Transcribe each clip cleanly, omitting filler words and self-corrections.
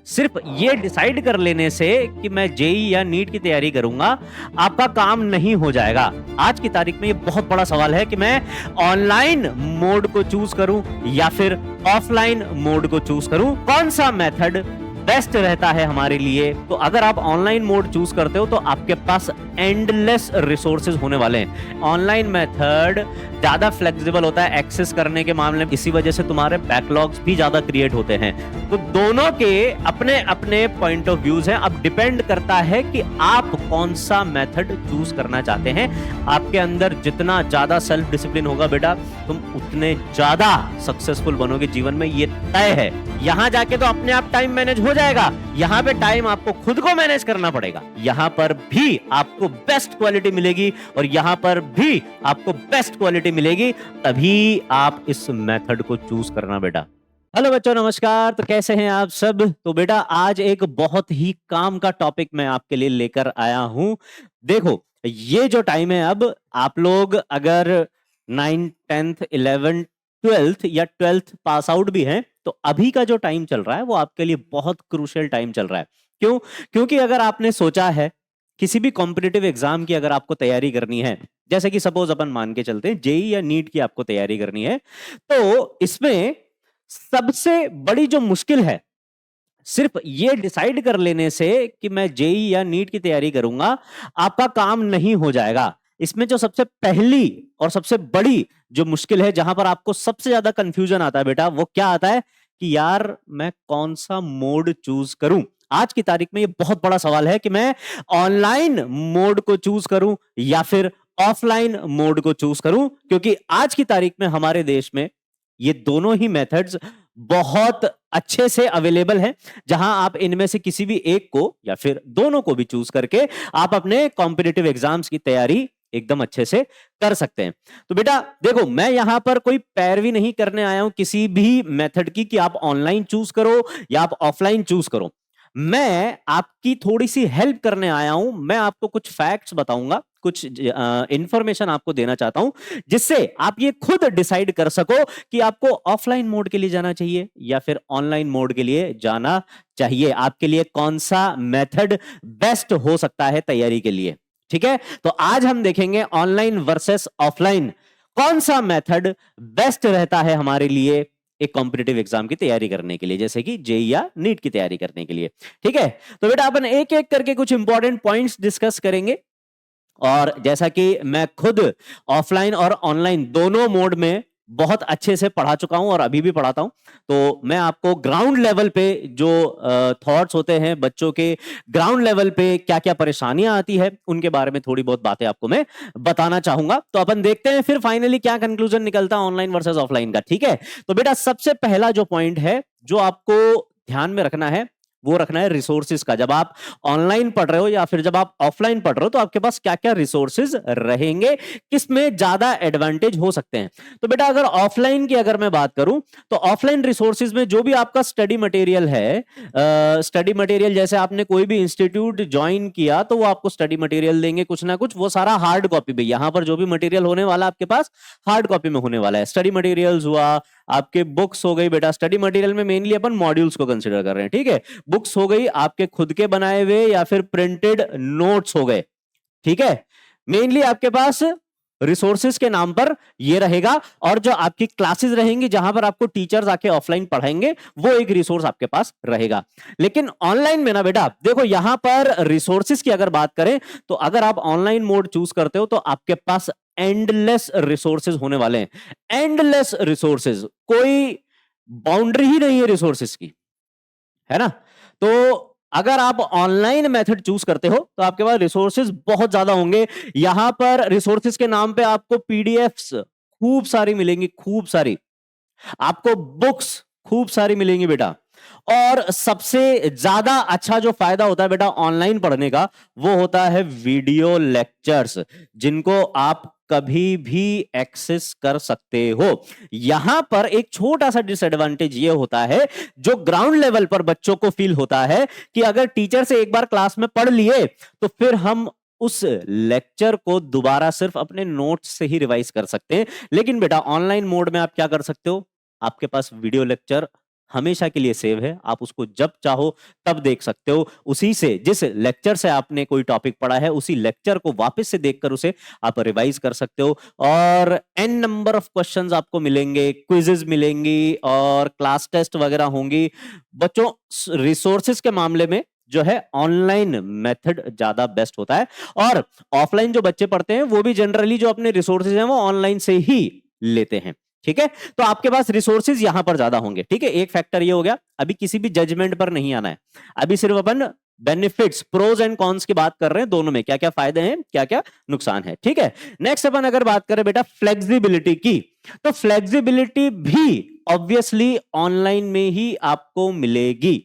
सिर्फ ये डिसाइड कर लेने से कि मैं जेई या नीट की तैयारी करूंगा, आपका काम नहीं हो जाएगा। आज की तारीख में ये बहुत बड़ा सवाल है कि मैं ऑनलाइन मोड को चूज करूं या फिर ऑफलाइन मोड को चूज करूं, कौन सा मेथड बेस्ट रहता है हमारे लिए। तो अगर आप ऑनलाइन मोड चूज करते हो तो आपके पास एंडलेस रिसोर्सेज होने वाले हैं। ऑनलाइन मेथड ज्यादा फ्लेक्सिबल होता है एक्सेस करने के मामले में, इसी वजह से तुम्हारे बैकलॉग्स भी ज्यादा क्रिएट होते हैं। तो दोनों के अपने अपने पॉइंट ऑफ व्यूज हैं। अब डिपेंड करता है कि आप कौन सा मेथड चूज करना चाहते हैं। आपके अंदर जितना ज्यादा सेल्फ डिसिप्लिन होगा बेटा, तुम उतने ज्यादा सक्सेसफुल बनोगे जीवन में, ये तय है। यहां जाके तो अपने आप टाइम मैनेज हो जाएगा, यहां पे टाइम आपको खुद को मैनेज करना पड़ेगा। यहां पर भी आपको बेस्ट क्वालिटी मिलेगी और यहां पर भी आपको बेस्ट क्वालिटी मिलेगी, तभी आप इस मेथड को चूज करना बेटा। हेलो बच्चों, नमस्कार। तो कैसे हैं आप सब? तो बेटा आज एक बहुत ही काम का टॉपिक मैं आपके लिए लेकर आया हूं। देखो, ये जो टाइम है, अब आप लोग अगर 9th 10th 11th 12th या 12th पास आउट भी हैं, तो अभी का जो टाइम चल रहा है वो आपके लिए बहुत क्रूशियल टाइम चल रहा है। क्यों? क्योंकि अगर आपने सोचा है किसी भी कॉम्पिटिटिव एग्जाम की अगर आपको तैयारी करनी है, जैसे कि सपोज अपन मान के चलते हैं जेई या नीट की आपको तैयारी करनी है, तो इसमें सबसे बड़ी जो मुश्किल है, सिर्फ ये डिसाइड कर लेने से कि मैं जेई या नीट की तैयारी करूंगा, आपका काम नहीं हो जाएगा। इसमें जो सबसे पहली और सबसे बड़ी जो मुश्किल है, जहां पर आपको सबसे ज्यादा कंफ्यूजन आता है बेटा, वो क्या आता है कि यार मैं कौन सा मोड चूज करूं। आज की तारीख में ये बहुत बड़ा सवाल है कि मैं ऑनलाइन मोड को चूज करूं या फिर ऑफलाइन मोड को चूज करूं, क्योंकि आज की तारीख में हमारे देश में ये दोनों ही मेथड्स बहुत अच्छे से अवेलेबल हैं, जहां आप इनमें से किसी भी एक को या फिर दोनों को भी चूज करके आप अपने कॉम्पिटिटिव एग्जाम्स की तैयारी एकदम अच्छे से कर सकते हैं। तो बेटा देखो, मैं यहां पर कोई पैरवी नहीं करने आया हूं किसी भी मेथड की कि आप ऑनलाइन चूज करो या आप ऑफलाइन चूज करो। मैं आपकी थोड़ी सी हेल्प करने आया हूं। मैं आपको कुछ फैक्ट्स बताऊंगा, कुछ इंफॉर्मेशन आपको देना चाहता हूं, जिससे आप ये खुद डिसाइड कर सको कि आपको ऑफलाइन मोड के लिए जाना चाहिए या फिर ऑनलाइन मोड के लिए जाना चाहिए। आपके लिए कौन सा मेथड बेस्ट हो सकता है तैयारी के लिए। ठीक है, तो आज हम देखेंगे ऑनलाइन वर्सेस ऑफलाइन, कौन सा मेथड बेस्ट रहता है हमारे लिए एक कॉम्पिटिटिव एग्जाम की तैयारी करने के लिए, जैसे कि जेई या नीट की तैयारी करने के लिए। ठीक है, तो बेटा अपन एक एक करके कुछ इंपॉर्टेंट पॉइंट्स डिस्कस करेंगे। और जैसा कि मैं खुद ऑफलाइन और ऑनलाइन दोनों मोड में बहुत अच्छे से पढ़ा चुका हूं और अभी भी पढ़ाता हूं, तो मैं आपको ग्राउंड लेवल पे जो थॉट्स होते हैं बच्चों के, ग्राउंड लेवल पे क्या क्या परेशानियां आती है, उनके बारे में थोड़ी बहुत बातें आपको मैं बताना चाहूंगा। तो अपन देखते हैं फिर फाइनली क्या कंक्लूजन निकलता है ऑनलाइन वर्सेस ऑफलाइन का। ठीक है, तो बेटा सबसे पहला जो पॉइंट है जो आपको ध्यान में रखना है, वो रखना है रिसोर्सेज का। जब आप ऑनलाइन पढ़ रहे हो या फिर जब आप ऑफलाइन पढ़ रहे हो, तो आपके पास क्या क्या रिसोर्सेज रहेंगे, किसमें ज्यादा एडवांटेज हो सकते हैं। तो बेटा अगर ऑफलाइन की अगर मैं बात करूं, तो ऑफलाइन रिसोर्सेज में जो भी आपका स्टडी मटेरियल है, स्टडी मटेरियल जैसे आपने कोई भी इंस्टीट्यूट ज्वाइन किया तो वो आपको स्टडी मटेरियल देंगे कुछ ना कुछ, वो सारा हार्ड कॉपी पे। यहां पर जो भी मटेरियल होने वाला आपके पास हार्ड कॉपी में होने वाला है। स्टडी मटेरियल्स हुआ, आपके बुक्स हो गई बेटा। स्टडी मटेरियल में मेनली अपन मॉड्यूल्स को कंसीडर कर रहे हैं। ठीक है, बुक्स हो गई आपके खुद के बनाए हुए या फिर प्रिंटेड नोट्स हो गए। ठीक है, मेनली आपके पास रिसोर्सेज के नाम पर ये रहेगा, और जो आपकी क्लासेस रहेंगी जहां पर आपको टीचर्स आके ऑफलाइन पढ़ाएंगे, वो एक रिसोर्स आपके पास रहेगा। लेकिन ऑनलाइन में ना बेटा देखो, यहां पर रिसोर्सेज की अगर बात करें, तो अगर आप ऑनलाइन मोड चूज करते हो तो आपके पास एंडलेस रिसोर्सेज होने वाले हैं। एंडलेस रिसोर्सेज, कोई बाउंड्री ही नहीं है रिसोर्सेज की, है ना। तो अगर आप ऑनलाइन मेथड चूज करते हो तो आपके पास रिसोर्सेज बहुत ज्यादा होंगे। यहां पर रिसोर्सेज के नाम पे आपको पीडीएफ्स खूब सारी मिलेंगी, खूब सारी आपको बुक्स खूब सारी मिलेंगी बेटा। और सबसे ज्यादा अच्छा जो फायदा होता है बेटा ऑनलाइन पढ़ने का, वो होता है वीडियो लेक्चर्स, जिनको आप कभी भी एक्सेस कर सकते हो। यहां पर एक छोटा सा डिसएडवांटेज ये होता है, जो ग्राउंड लेवल पर बच्चों को फील होता है कि अगर टीचर से एक बार क्लास में पढ़ लिए तो फिर हम उस लेक्चर को दोबारा सिर्फ अपने नोट्स से ही रिवाइज कर सकते हैं। लेकिन बेटा ऑनलाइन मोड में आप क्या कर सकते हो, आपके पास वीडियो लेक्चर हमेशा के लिए सेव है, आप उसको जब चाहो तब देख सकते हो। उसी से, जिस लेक्चर से आपने कोई टॉपिक पढ़ा है, उसी लेक्चर को वापस से देखकर उसे आप रिवाइज कर सकते हो। और एन नंबर ऑफ क्वेश्चंस आपको मिलेंगे, क्विजेज मिलेंगी और क्लास टेस्ट वगैरह होंगी। बच्चों, रिसोर्सेज के मामले में जो है ऑनलाइन मेथड ज्यादा बेस्ट होता है, और ऑफलाइन जो बच्चे पढ़ते हैं वो भी जनरली जो अपने रिसोर्सेज हैं वो ऑनलाइन से ही लेते हैं। ठीक है, तो आपके पास रिसोर्सेज यहां पर ज्यादा होंगे। ठीक है, एक फैक्टर ये हो गया। अभी किसी भी जजमेंट पर नहीं आना है, अभी सिर्फ अपन बेनिफिट्स, प्रोज एंड कॉन्स की बात कर रहे हैं, दोनों में क्या क्या फायदे हैं, क्या क्या नुकसान है। ठीक है, नेक्स्ट अपन अगर बात करें बेटा फ्लेक्सिबिलिटी की, तो फ्लेक्सिबिलिटी भी ऑब्वियसली ऑनलाइन में ही आपको मिलेगी।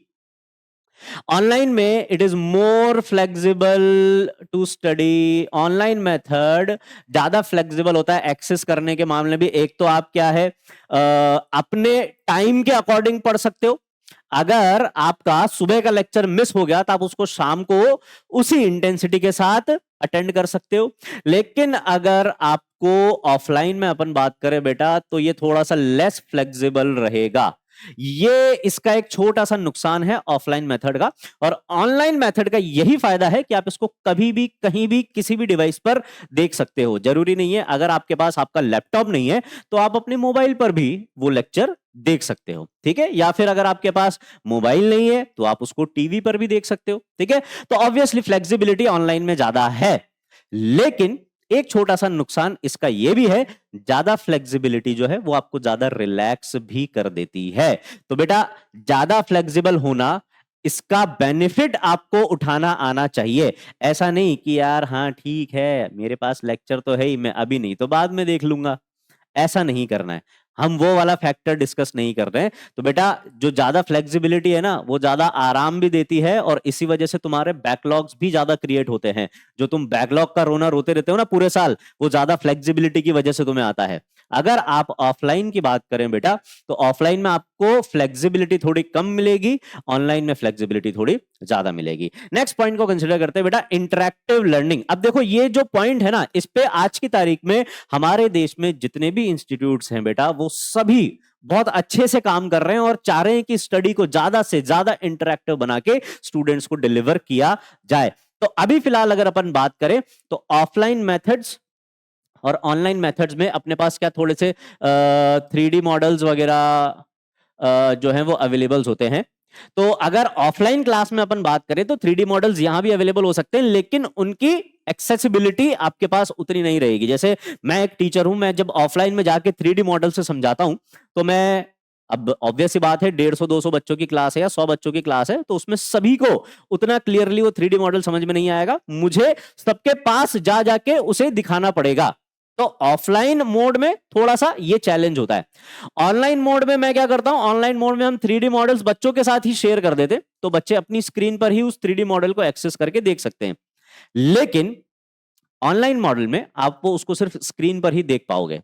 ऑनलाइन में it is more flexible to study. Online method ज्यादा फ्लेक्सिबल होता है एक्सेस करने के मामले में। एक तो आप क्या है, अपने टाइम के अकॉर्डिंग पढ़ सकते हो। अगर आपका सुबह का लेक्चर मिस हो गया तो आप उसको शाम को उसी इंटेंसिटी के साथ अटेंड कर सकते हो। लेकिन अगर आपको ऑफलाइन में अपन बात करें बेटा, तो ये थोड़ा सा लेस फ्लेक्सिबल रहेगा। ये इसका एक छोटा सा नुकसान है ऑफलाइन मेथड का। और ऑनलाइन मेथड का यही फायदा है कि आप इसको कभी भी, कहीं भी, किसी भी डिवाइस पर देख सकते हो। जरूरी नहीं है, अगर आपके पास आपका लैपटॉप नहीं है तो आप अपने मोबाइल पर भी वो लेक्चर देख सकते हो। ठीक है, या फिर अगर आपके पास मोबाइल नहीं है तो आप उसको टीवी पर भी देख सकते हो। ठीक है, तो ऑब्वियसली फ्लेक्सिबिलिटी ऑनलाइन में ज्यादा है। लेकिन एक छोटा सा नुकसान इसका यह भी है, ज्यादा फ्लेक्सिबिलिटी जो है वो आपको ज्यादा रिलैक्स भी कर देती है। तो बेटा, ज्यादा फ्लेक्सिबल होना, इसका बेनिफिट आपको उठाना आना चाहिए। ऐसा नहीं कि यार हाँ ठीक है, मेरे पास लेक्चर तो है ही, मैं अभी नहीं तो बाद में देख लूंगा, ऐसा नहीं करना है। हम वो वाला फैक्टर डिस्कस नहीं कर रहे हैं। तो बेटा, जो ज्यादा फ्लेक्सिबिलिटी है ना, वो ज्यादा आराम भी देती है, और इसी वजह से तुम्हारे बैकलॉग्स भी ज्यादा क्रिएट होते हैं। जो तुम बैकलॉग का रोना रोते रहते हो ना पूरे साल, वो ज्यादा फ्लेक्सिबिलिटी की वजह से तुम्हें आता है। अगर आप ऑफलाइन की बात करें बेटा, तो ऑफलाइन में आपको फ्लेक्सिबिलिटी थोड़ी कम मिलेगी, ऑनलाइन में फ्लेक्सिबिलिटी थोड़ी ज्यादा मिलेगी। नेक्स्ट पॉइंट को कंसिडर करते हैं बेटा, इंटरैक्टिव लर्निंग। अब देखो, ये जो पॉइंट है ना, इस पे आज की तारीख में हमारे देश में जितने भी इंस्टीट्यूट्स हैं बेटा, वो सभी बहुत अच्छे से काम कर रहे हैं और चाह रहे हैं कि स्टडी को ज्यादा से ज्यादा इंटरैक्टिव बना के स्टूडेंट्स को डिलीवर किया जाए। तो अभी फिलहाल अगर अपन बात करें, तो ऑफलाइन मेथड्स और ऑनलाइन मेथड्स में अपने पास क्या थोड़े से 3D मॉडल्स वगैरह जो हैं वो अवेलेबल्स होते हैं। तो अगर ऑफलाइन क्लास में अपन बात करें तो 3D मॉडल्स यहां भी अवेलेबल हो सकते हैं, लेकिन उनकी एक्सेसिबिलिटी आपके पास उतनी नहीं रहेगी। जैसे मैं एक टीचर हूं, मैं जब ऑफलाइन में जाके 3D मॉडल से समझाता हूं, तो मैं, अब ऑब्वियस सी बात है, 150-200 बच्चों की क्लास है या 100 बच्चों की क्लास है, तो उसमें सभी को उतना क्लियरली वो 3D मॉडल समझ में नहीं आएगा। मुझे सबके पास जा जाके उसे दिखाना पड़ेगा। तो ऑफलाइन मोड में थोड़ा सा ये चैलेंज होता है। ऑनलाइन मोड में मैं क्या करता हूं, ऑनलाइन मोड में हम 3D मॉडल्स बच्चों के साथ ही शेयर कर देते, तो बच्चे अपनी स्क्रीन पर ही उस 3D मॉडल को एक्सेस करके देख सकते हैं। लेकिन ऑनलाइन मॉडल में आप वो उसको सिर्फ स्क्रीन पर ही देख पाओगे।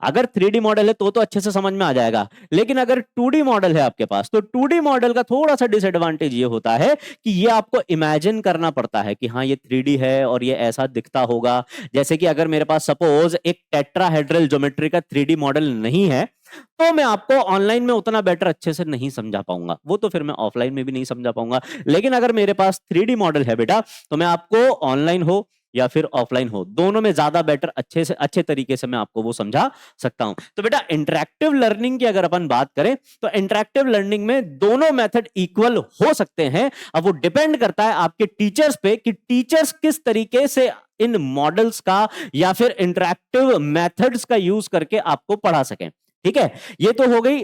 अगर 3D मॉडल है तो अच्छे से समझ में आ जाएगा, लेकिन अगर 2D मॉडल है आपके पास, तो 2D मॉडल का थोड़ा सा डिसएडवांटेज ये होता है कि ये आपको इमेजिन करना पड़ता है कि हाँ ये 3D है और ये ऐसा दिखता होगा। जैसे कि अगर मेरे पास सपोज एक टेट्राहेड्रल ज्योमेट्री का 3D मॉडल नहीं है, तो मैं आपको ऑनलाइन में उतना बेटर अच्छे से नहीं समझा पाऊंगा, वो तो फिर मैं ऑफलाइन में भी नहीं समझा पाऊंगा। लेकिन अगर मेरे पास 3D मॉडल है बेटा, तो मैं आपको ऑनलाइन हो या फिर ऑफलाइन हो, दोनों में ज्यादा बेटर, अच्छे से अच्छे तरीके से मैं आपको वो समझा सकता हूं। तो बेटा, इंटरैक्टिव लर्निंग की अगर अपन बात करें, तो इंटरैक्टिव लर्निंग में दोनों मेथड इक्वल हो सकते हैं। अब वो डिपेंड करता है आपके टीचर्स पे कि टीचर्स किस तरीके से इन मॉडल्स का या फिर इंटरैक्टिव मेथड्स का यूज करके आपको पढ़ा सकें। ठीक है, ये तो हो गई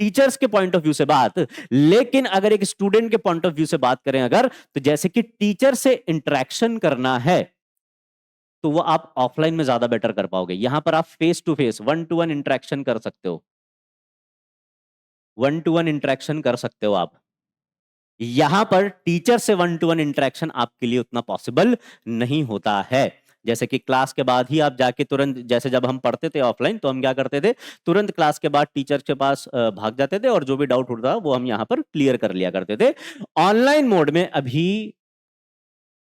टीचर्स के पॉइंट ऑफ व्यू से बात। लेकिन अगर एक स्टूडेंट के पॉइंट ऑफ व्यू से बात करें अगर, तो जैसे कि टीचर से इंटरेक्शन करना है, तो वो आप ऑफलाइन में ज्यादा बेटर कर पाओगे। यहां पर आप face to face, 1-to-1 interaction कर सकते हो, 1-to-1 इंटरेक्शन कर सकते हो आप। यहां पर टीचर से 1-to-1 इंटरेक्शन आपके लिए उतना पॉसिबल नहीं होता है। जैसे कि क्लास के बाद ही आप जाके तुरंत, जैसे जब हम पढ़ते थे ऑफलाइन, तो हम क्या करते थे, तुरंत क्लास के बाद टीचर के पास भाग जाते थे और जो भी डाउट होता था वो हम यहां पर क्लियर कर लिया करते थे। ऑनलाइन मोड में अभी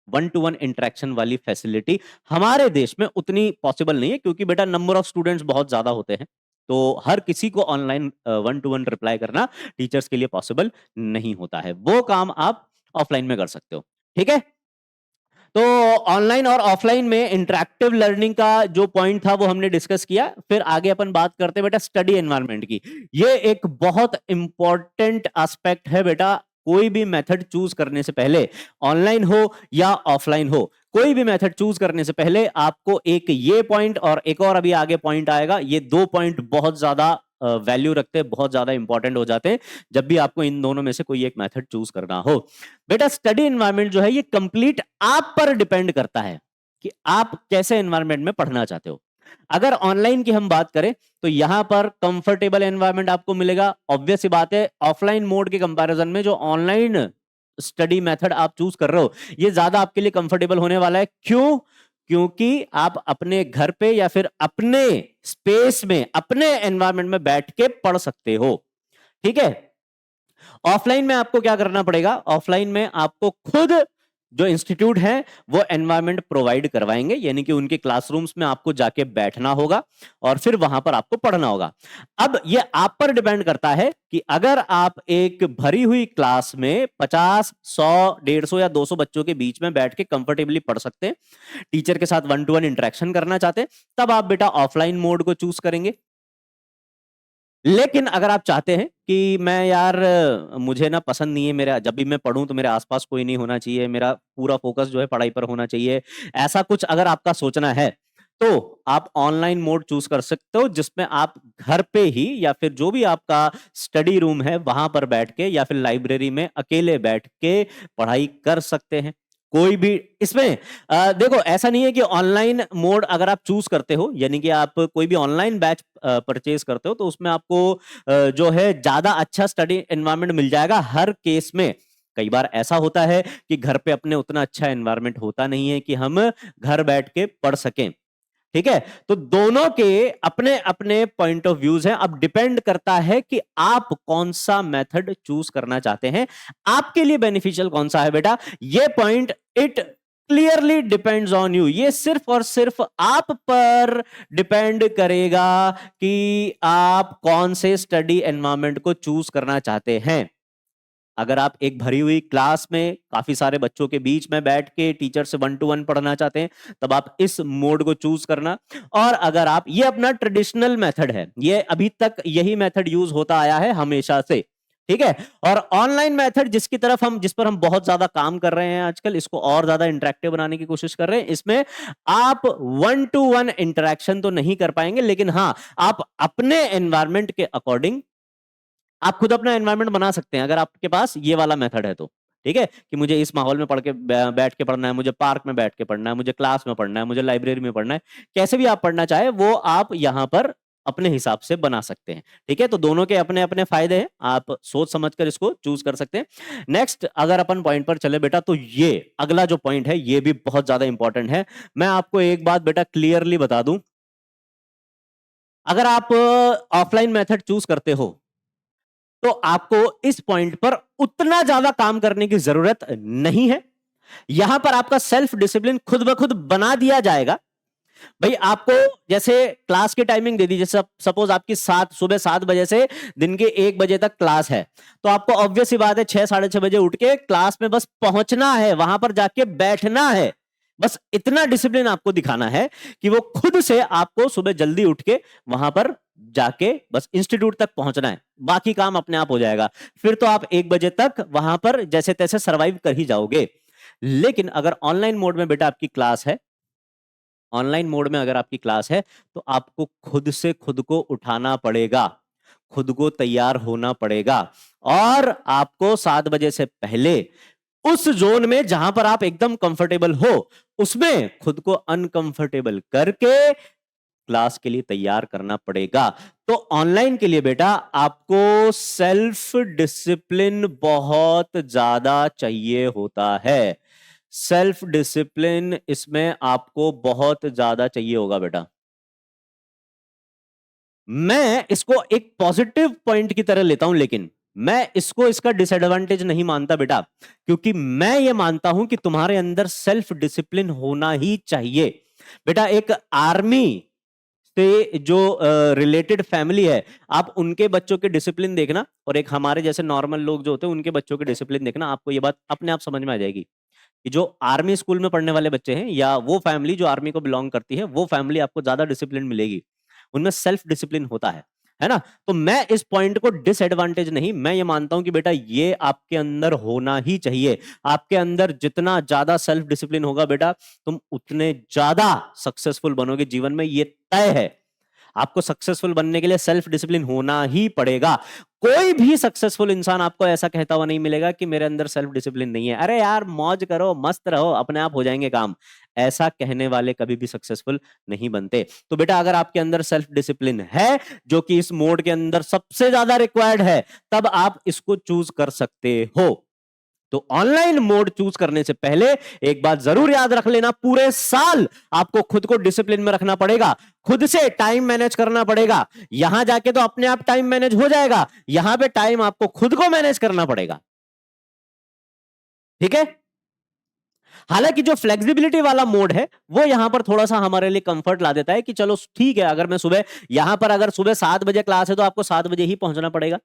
1-to-1 इंटरेक्शन वाली फैसिलिटी हमारे देश में उतनी पॉसिबल नहीं है, क्योंकि बेटा नंबर ऑफ स्टूडेंट्स बहुत ज्यादा होते हैं। तो हर किसी को ऑनलाइन 1-to-1 रिप्लाई करना टीचर्स के लिए पॉसिबल नहीं होता है, वो काम आप ऑफलाइन में कर सकते हो। ठीक है, तो ऑनलाइन और ऑफलाइन में इंटरैक्टिव लर्निंग का जो पॉइंट था वो हमने डिस्कस किया। फिर आगे अपन बात करते हैं बेटा स्टडी एनवायरनमेंट की। ये एक बहुत इंपॉर्टेंट एस्पेक्ट है बेटा, कोई भी मेथड चूज करने से पहले, ऑनलाइन हो या ऑफलाइन हो, कोई भी मेथड चूज करने से पहले आपको एक ये पॉइंट और एक और अभी आगे पॉइंट आएगा, ये दो पॉइंट बहुत ज्यादा वैल्यू रखते हैं, बहुत ज्यादा इंपॉर्टेंट हो जाते हैं जब भी आपको इन दोनों में से कोई एक मेथड चूज करना हो। बेटा स्टडी एनवायरनमेंट जो है ये कंप्लीट आप पर डिपेंड करता है कि आप कैसे एनवायरनमेंट में पढ़ना चाहते हो। अगर ऑनलाइन की हम बात करें तो यहां पर कंफर्टेबल एनवायरनमेंट आपको मिलेगा। ऑब्वियस सी बात है, ऑफलाइन मोड के कंपैरिजन में जो ऑनलाइन स्टडी मेथड आप चूज कर रहे हो ये ज्यादा आपके लिए कंफर्टेबल होने वाला है। क्यों? क्योंकि आप अपने घर पे या फिर अपने स्पेस में, अपने एनवायरनमेंट में बैठ के पढ़ सकते हो। ठीक है, ऑफलाइन में आपको क्या करना पड़ेगा? ऑफलाइन में आपको खुद जो इंस्टीट्यूट है वो एनवायरनमेंट प्रोवाइड करवाएंगे, यानी कि उनके क्लासरूम्स में आपको जाके बैठना होगा और फिर वहां पर आपको पढ़ना होगा। अब ये आप पर डिपेंड करता है कि अगर आप एक भरी हुई क्लास में 50, 100, 150 या 200 बच्चों के बीच में बैठ के कंफर्टेबली पढ़ सकते हैं, टीचर के साथ 1-to-1 इंटरेक्शन करना चाहते हैं, तब आप बेटा ऑफलाइन मोड को चूज करेंगे। लेकिन अगर आप चाहते हैं कि मैं यार मुझे ना पसंद नहीं है, मेरा जब भी मैं पढ़ूं तो मेरे आसपास कोई नहीं होना चाहिए, मेरा पूरा फोकस जो है पढ़ाई पर होना चाहिए, ऐसा कुछ अगर आपका सोचना है तो आप ऑनलाइन मोड चूज कर सकते हो, जिसमें आप घर पे ही या फिर जो भी आपका स्टडी रूम है वहां पर बैठ के या फिर लाइब्रेरी में अकेले बैठ के पढ़ाई कर सकते हैं। कोई भी इसमें देखो ऐसा नहीं है कि ऑनलाइन मोड अगर आप चूज करते हो, यानी कि आप कोई भी ऑनलाइन बैच परचेज करते हो तो उसमें आपको जो है ज्यादा अच्छा स्टडी एनवायरनमेंट मिल जाएगा हर केस में। कई बार ऐसा होता है कि घर पे अपने उतना अच्छा एनवायरनमेंट होता नहीं है कि हम घर बैठ के पढ़ सकें। ठीक है, तो दोनों के अपने अपने पॉइंट ऑफ व्यूज हैं। अब डिपेंड करता है कि आप कौन सा मेथड चूज करना चाहते हैं, आपके लिए बेनिफिशियल कौन सा है बेटा। ये point it clearly depends on you, ये सिर्फ और सिर्फ आप पर डिपेंड करेगा कि आप कौन से स्टडी एनवायरनमेंट को चूज करना चाहते हैं। अगर आप एक भरी हुई क्लास में काफी सारे बच्चों के बीच में बैठ के टीचर से 1-to-1 पढ़ना चाहते हैं तब आप इस मोड को चूज करना। और अगर आप, ये अपना ट्रेडिशनल मेथड है, ये अभी तक यही मेथड यूज होता आया है हमेशा से। ठीक है, और ऑनलाइन मेथड जिस पर हम बहुत ज्यादा काम कर रहे हैं आजकल, इसको और ज्यादा इंटरेक्टिव बनाने की कोशिश कर रहे हैं। इसमें आप 1-to-1 इंटरेक्शन तो नहीं कर पाएंगे, लेकिन हाँ आप अपने एनवायरमेंट के अकॉर्डिंग आप खुद अपना एनवायरनमेंट बना सकते हैं अगर आपके पास ये वाला मेथड है तो। ठीक है, कि मुझे इस माहौल में पढ़ के बैठ के पढ़ना है, मुझे पार्क में बैठ के पढ़ना है, मुझे क्लास में पढ़ना है, मुझे लाइब्रेरी में पढ़ना है, कैसे भी आप पढ़ना चाहे वो आप यहां पर अपने हिसाब से बना सकते हैं। ठीक है, तो दोनों के अपने अपने फायदे हैं, आप सोच समझकर इसको चूज कर सकते हैं। नेक्स्ट अगर अपन पॉइंट पर चले बेटा, तो ये अगला जो पॉइंट है ये भी बहुत ज्यादा इंपॉर्टेंट है। मैं आपको एक बात बेटा क्लियरली बता दूं, अगर आप ऑफलाइन मेथड चूज करते हो तो आपको इस पॉइंट पर उतना ज्यादा काम करने की जरूरत नहीं है। यहां पर आपका सेल्फ डिसिप्लिन खुद ब खुद बना दिया जाएगा। भाई आपको जैसे क्लास की टाइमिंग दे दी, जैसे सपोज आपकी सुबह 7 बजे से दिन के 1 बजे तक क्लास है, तो आपको ऑब्वियस सी बात है 6, साढ़े 6 बजे उठ के क्लास में बस पहुंचना है, वहां पर जाके बैठना है। बस इतना डिसिप्लिन आपको दिखाना है कि वो खुद से आपको सुबह जल्दी उठ के वहां पर जाके बस इंस्टीट्यूट तक पहुंचना है, बाकी काम अपने आप हो जाएगा। फिर तो आप 1 बजे तक वहां पर जैसे तैसे सरवाइव कर ही जाओगे। लेकिन अगर ऑनलाइन मोड में बेटा आपकी क्लास है, ऑनलाइन मोड में अगर आपकी क्लास है तो आपको खुद से खुद को उठाना पड़ेगा, खुद को तैयार होना पड़ेगा, और आपको 7 बजे से पहले उस जोन में जहां पर आप एकदम कंफर्टेबल हो उसमें खुद को अनकंफर्टेबल करके क्लास के लिए तैयार करना पड़ेगा। तो ऑनलाइन के लिए बेटा आपको सेल्फ डिसिप्लिन बहुत ज्यादा चाहिए होता है। सेल्फ डिसिप्लिन इसमें आपको बहुत ज्यादा चाहिए होगा बेटा। मैं इसको एक पॉजिटिव पॉइंट की तरह लेता हूं, लेकिन मैं इसको इसका डिसएडवांटेज नहीं मानता बेटा, क्योंकि मैं ये मानता हूं कि तुम्हारे अंदर सेल्फ डिसिप्लिन होना ही चाहिए। बेटा एक आर्मी तो ये जो रिलेटेड फैमिली है, आप उनके बच्चों के डिसिप्लिन देखना और एक हमारे जैसे नॉर्मल लोग जो होते हैं उनके बच्चों के डिसिप्लिन देखना, आपको ये बात अपने आप समझ में आ जाएगी कि जो आर्मी स्कूल में पढ़ने वाले बच्चे हैं या वो फैमिली जो आर्मी को बिलोंग करती है, वो फैमिली आपको ज्यादा डिसिप्लिन मिलेगी, उनमें सेल्फ डिसिप्लिन होता है ना। तो मैं इस पॉइंट को डिसएडवांटेज नहीं, मैं ये मानता हूं कि बेटा ये आपके अंदर होना ही चाहिए। आपके अंदर जितना ज्यादा सेल्फ डिसिप्लिन होगा बेटा, तुम उतने ज्यादा सक्सेसफुल बनोगे जीवन में, ये तय है। आपको सक्सेसफुल बनने के लिए सेल्फ डिसिप्लिन होना ही पड़ेगा। कोई भी सक्सेसफुल इंसान आपको ऐसा कहता हुआ नहीं मिलेगा कि मेरे अंदर सेल्फ डिसिप्लिन नहीं है, अरे यार मौज करो, मस्त रहो, अपने आप हो जाएंगे काम। ऐसा कहने वाले कभी भी सक्सेसफुल नहीं बनते। तो बेटा अगर आपके अंदर सेल्फ डिसिप्लिन है, जो कि इस मोड के अंदर सबसे ज्यादा रिक्वायर्ड है, तब आप इसको चूज कर सकते हो। तो ऑनलाइन मोड चूज करने से पहले एक बात जरूर याद रख लेना, पूरे साल आपको खुद को डिसिप्लिन में रखना पड़ेगा, खुद से टाइम मैनेज करना पड़ेगा। यहां जाके तो अपने आप टाइम मैनेज हो जाएगा, यहां पे टाइम आपको खुद को मैनेज करना पड़ेगा। ठीक है। हालांकि जो फ्लेक्सिबिलिटी वाला मोड है वो यहां पर थोड़ा सा हमारे लिए कंफर्ट ला देता है कि चलो ठीक है, अगर मैं सुबह यहां पर अगर सुबह 7 बजे क्लास है तो आपको 7 बजे ही पहुंचना पड़ेगा।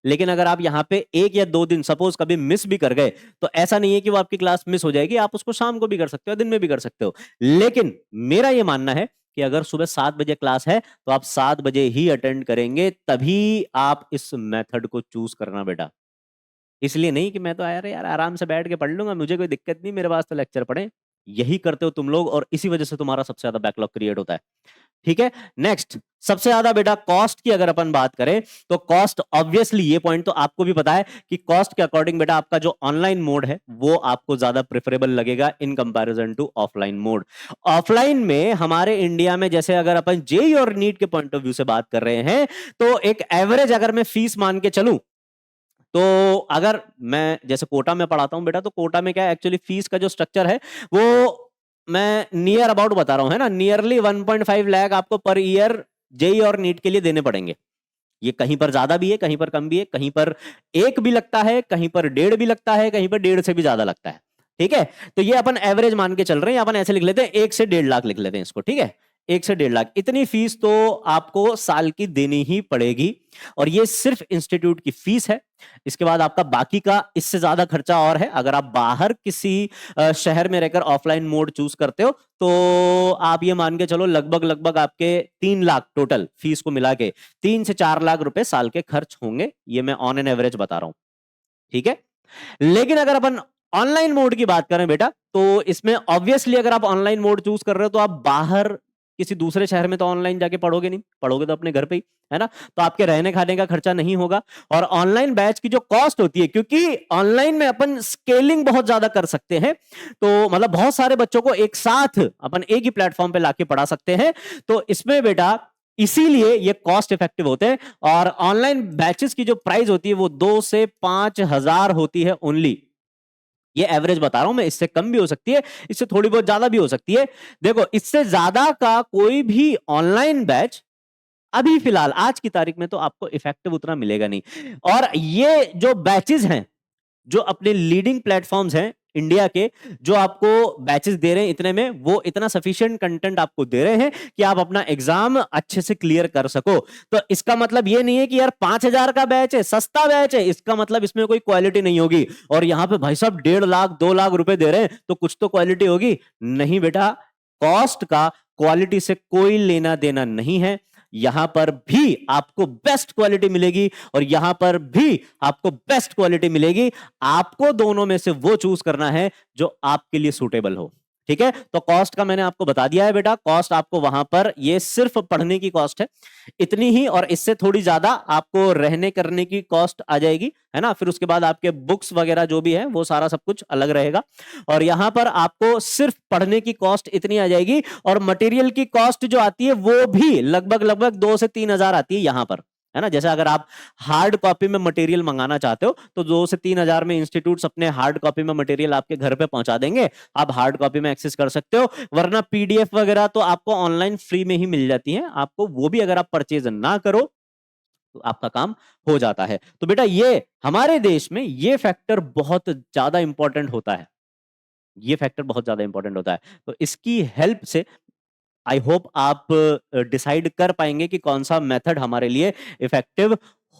लेकिन अगर आप यहां पे 1 या 2 दिन सपोज कभी मिस भी कर गए, तो ऐसा नहीं है कि वो आपकी क्लास मिस हो जाएगी, आप उसको शाम को भी कर सकते हो, दिन में भी कर सकते हो। लेकिन मेरा यह मानना है कि अगर सुबह 7 बजे क्लास है तो आप 7 बजे ही अटेंड करेंगे, तभी आप इस मेथड को चूज करना बेटा। इसलिए नहीं कि मैं तो यार यार आराम से बैठ के पढ़ लूंगा, मुझे कोई दिक्कत नहीं, मेरे पास तो लेक्चर पढ़े। यही करते हो तुम लोग और इसी वजह से तुम्हारा सबसे ज्यादा बैकलॉग क्रिएट होता है। ठीक है। नेक्स्ट, सबसे ज्यादा बेटा कॉस्ट की अगर अपन बात करें तो कॉस्ट, ऑब्वियसली ये पॉइंट तो आपको भी पता है कि कॉस्ट के अकॉर्डिंग बेटा आपका जो ऑनलाइन मोड है वो आपको ज्यादा प्रेफरेबल लगेगा in comparison to offline mode. Offline में हमारे इंडिया में जैसे अगर अपन जेई और नीट के पॉइंट ऑफ व्यू से बात कर रहे हैं, तो एक एवरेज अगर मैं फीस मान के चलूं, तो अगर मैं जैसे कोटा में पढ़ाता हूं बेटा, तो कोटा में क्या है एक्चुअली फीस का जो स्ट्रक्चर है वो मैं नियर अबाउट बता रहा हूं, है ना, नियरली 1.5 लाख आपको पर ईयर जेई और नीट के लिए देने पड़ेंगे। ये कहीं पर ज्यादा भी है, कहीं पर कम भी है, कहीं पर 1 भी लगता है, कहीं पर 1.5 भी लगता है, कहीं पर 1.5 से भी ज्यादा लगता है। ठीक है। तो ये अपन एवरेज मान के चल रहे हैं, अपन ऐसे लिख लेते हैं 1 से 1.5 लाख लिख लेते हैं इसको। ठीक है। 1 से 1.5 लाख इतनी फीस तो आपको साल की देनी ही पड़ेगी, और ये सिर्फ इंस्टीट्यूट की फीस है। इसके बाद आपका बाकी का इससे ज्यादा खर्चा और है। अगर आप बाहर किसी शहर में रहकर ऑफलाइन मोड चूज करते हो, तो आप ये मान के चलो लगभग लगभग आपके 3 लाख टोटल फीस को मिला के 3 से 4 लाख रुपए साल के खर्च होंगे। ये मैं ऑन एन एवरेज बता रहा हूं। ठीक है। लेकिन अगर अपन ऑनलाइन मोड की बात करें बेटा, तो इसमें ऑब्वियसली अगर आप ऑनलाइन मोड चूज कर रहे हो तो आप बाहर किसी दूसरे शहर में तो ऑनलाइन जाके पढ़ोगे नहीं, पढ़ोगे तो अपने घर पे ही, है ना। तो आपके रहने खाने का खर्चा नहीं होगा। और ऑनलाइन बैच की जो कॉस्ट होती है, क्योंकि ऑनलाइन में अपन स्केलिंग बहुत ज्यादा कर सकते हैं, तो मतलब बहुत सारे बच्चों को एक साथ अपन एक ही प्लेटफॉर्म पे लाके पढ़ा सकते हैं। तो इसमें बेटा इसीलिए ये कॉस्ट इफेक्टिव होते हैं। और ऑनलाइन बैचेस की जो प्राइस होती है वो 2 से 5 हजार होती है ओनली। ये एवरेज बता रहा हूं मैं, इससे कम भी हो सकती है, इससे थोड़ी बहुत ज्यादा भी हो सकती है। देखो इससे ज्यादा का कोई भी ऑनलाइन बैच अभी फिलहाल आज की तारीख में तो आपको इफेक्टिव उतना मिलेगा नहीं। और ये जो बैचेस हैं, जो अपने लीडिंग प्लेटफॉर्म्स हैं इंडिया के, जो आपको बैचेस दे रहे हैं इतने में, वो इतना सफिशिएंट कंटेंट आपको दे रहे हैं कि आप अपना एग्जाम अच्छे से क्लियर कर सको। तो इसका मतलब ये नहीं है कि यार 5 हजार का बैच है, सस्ता बैच है, इसका मतलब इसमें कोई क्वालिटी नहीं होगी। और यहां पे भाई साहब 1.5 लाख 2 लाख रुपए दे रहे हैं तो कुछ तो क्वालिटी होगी। नहीं बेटा, कॉस्ट का क्वालिटी से कोई लेना देना नहीं है। यहां पर भी आपको बेस्ट क्वालिटी मिलेगी और यहां पर भी आपको बेस्ट क्वालिटी मिलेगी। आपको दोनों में से वो चूज करना है जो आपके लिए सूटेबल हो। ठीक है। तो कॉस्ट का मैंने आपको बता दिया है बेटा, कॉस्ट आपको वहां पर ये सिर्फ पढ़ने की कॉस्ट है इतनी ही, और इससे थोड़ी ज्यादा आपको रहने करने की कॉस्ट आ जाएगी, है ना। फिर उसके बाद आपके बुक्स वगैरह जो भी है वो सारा सब कुछ अलग रहेगा। और यहां पर आपको सिर्फ पढ़ने की कॉस्ट इतनी आ जाएगी, और मटेरियल की कॉस्ट जो आती है वो भी लगभग लगभग 2 से 3 हजार आती है यहां पर, है ना। जैसे अगर आप हार्ड कॉपी में मटेरियल मंगाना चाहते हो तो 2 से 3 हजार में इंस्टीट्यूट्स अपने हार्ड कॉपी में मटेरियल आपके घर पे पहुंचा देंगे, आप हार्ड कॉपी में एक्सेस कर सकते हो। वरना पीडीएफ वगैरह तो आपको ऑनलाइन फ्री में ही मिल जाती है, आपको वो भी अगर आप परचेज ना करो तो आपका काम हो जाता है। तो बेटा ये हमारे देश में ये फैक्टर बहुत ज्यादा इंपॉर्टेंट होता है, ये फैक्टर बहुत ज्यादा इंपॉर्टेंट होता है। तो इसकी हेल्प से आई होप आप डिसाइड कर पाएंगे कि कौन सा मेथड हमारे लिए इफेक्टिव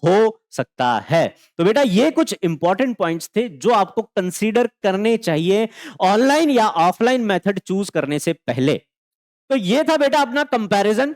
हो सकता है। तो बेटा ये कुछ इंपॉर्टेंट पॉइंट्स थे जो आपको कंसीडर करने चाहिए ऑनलाइन या ऑफलाइन मेथड चूज करने से पहले। तो ये था बेटा अपना कंपैरिजन।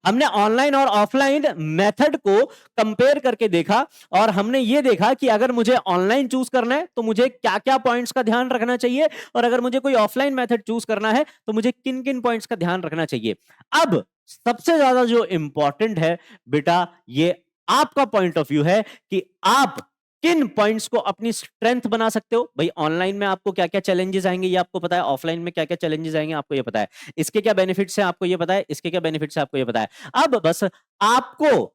हमने ऑनलाइन और ऑफलाइन मेथड को कंपेयर करके देखा और हमने ये देखा कि अगर मुझे ऑनलाइन चूज करना है तो मुझे क्या क्या पॉइंट्स का ध्यान रखना चाहिए, और अगर मुझे कोई ऑफलाइन मेथड चूज करना है तो मुझे किन किन पॉइंट्स का ध्यान रखना चाहिए। अब सबसे ज्यादा जो इंपॉर्टेंट है बेटा, ये आपका पॉइंट ऑफ व्यू है कि आप किन पॉइंट्स को अपनी स्ट्रेंथ बना सकते हो। भाई ऑनलाइन में आपको क्या क्या चैलेंजेस आएंगे ये आपको पता है, ऑफलाइन में क्या क्या चैलेंजेस आएंगे आपको ये पता है, इसके क्या बेनिफिट्स हैं आपको ये पता है, इसके क्या बेनिफिट्स हैं आपको ये पता है। अब बस आपको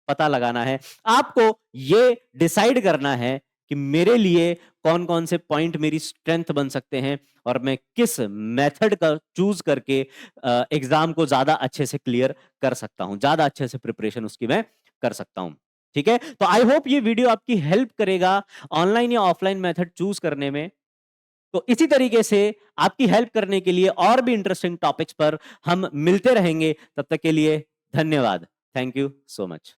पता लगाना है, आपको ये डिसाइड करना है कि मेरे लिए कौन कौन से पॉइंट मेरी स्ट्रेंथ बन सकते हैं और मैं किस मेथड का चूज करके एग्जाम को ज्यादा अच्छे से क्लियर कर सकता हूं, ज्यादा अच्छे से प्रिपरेशन उसकी मैं कर सकता हूं। ठीक है, तो आई होप ये वीडियो आपकी हेल्प करेगा ऑनलाइन या ऑफलाइन मेथड चूज करने में। तो इसी तरीके से आपकी हेल्प करने के लिए और भी इंटरेस्टिंग टॉपिक्स पर हम मिलते रहेंगे। तब तक के लिए धन्यवाद। Thank you so much.